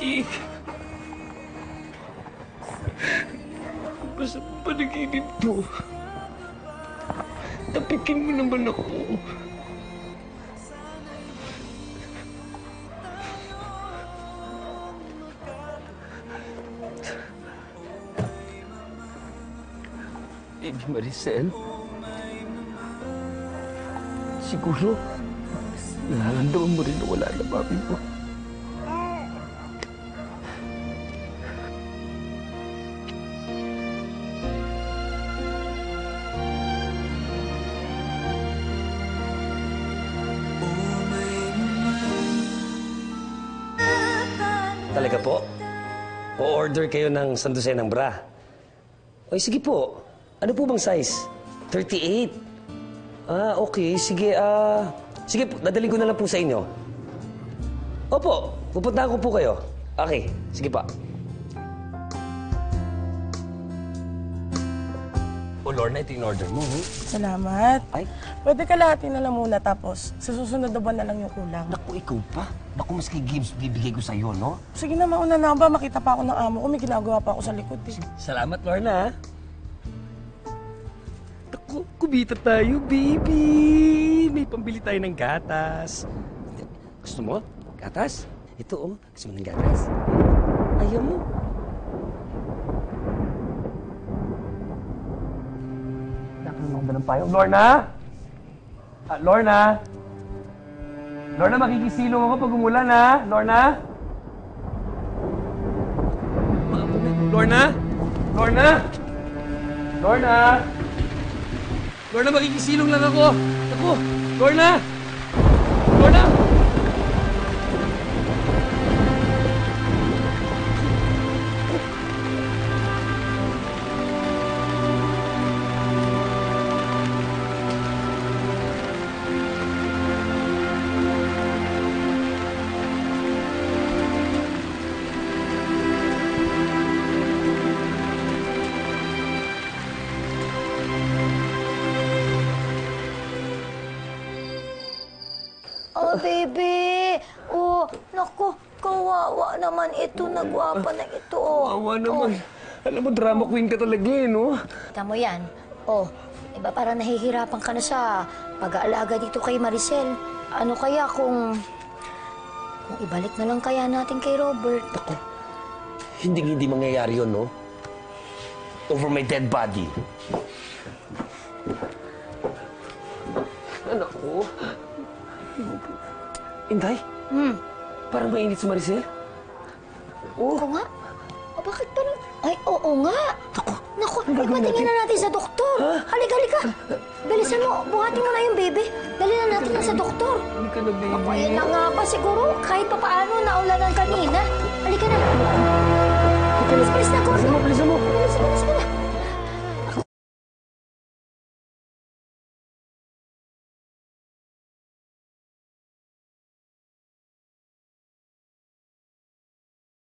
Vic. Basta panaginip to. Tapikin mo naman ako. Baby Maricel? Siguro, nararamdaman mo rin na wala na mami mo. Talaga po? O-order kayo ng sandusenang bra. Oy, sige po. Ano po bang size? 38. Okay. Sige, sige po, dadaling ko na lang po sa inyo. Opo, pupuntahan ko po kayo. Okay, sige pa. O, Lorna, ito yung order mo. Salamat. Ay. Pwede kalahati na lang muna tapos sa susunod na buwan na lang yung kulang. Naku, ikaw pa. Naku, mas kay Gibbs bibigay ko sa'yo, no? Sige na, mauna na ba? Makita pa ako ng amo ko. May ginagawa pa ako sa likod eh. Salamat, Lorna. Naku, kumita tayo, baby. May pambili tayo ng gatas. Gusto mo? Gatas? Ito, oh. Gusto mo ng gatas? Ayaw mo. Nakalong ba ng payong? Lorna? Lorna? Lorna, makikisilong ako pag umulan, ha? Lorna? Lorna? Lorna? Lorna? Lorna, makikisilong lang ako. Ako! Lorna! Lorna! Oh, baby! Oh, naku, kawawa naman ito. Nagwapa na ito, oh. Awa naman. Alam mo, drama queen ka talaga, no? Tamo yan. Oh, iba parang nahihirapan ka na sa pag-aalaga dito kay Maricel. Ano kaya kung ibalik na lang kaya natin kay Robert? Naku, hindi mangyayari yun, no? Over my dead body. Ano ko? Inday? Parang mainit si Maricel. Oo nga. O, bakit parang... Ay, oo nga. Naku, ipatingin na natin sa doktor. Halika, halika. Bilisan mo, buhatin mo na yung baby. Dali na natin yan sa doktor. Hindi ka na, baby. Ako, ayun na nga ba siguro. Kahit pa paano, naulanan kanina. Halika na. Bilis, bilis na, ko. Bilisan mo, bilisan mo. Bilis, bilis mo na.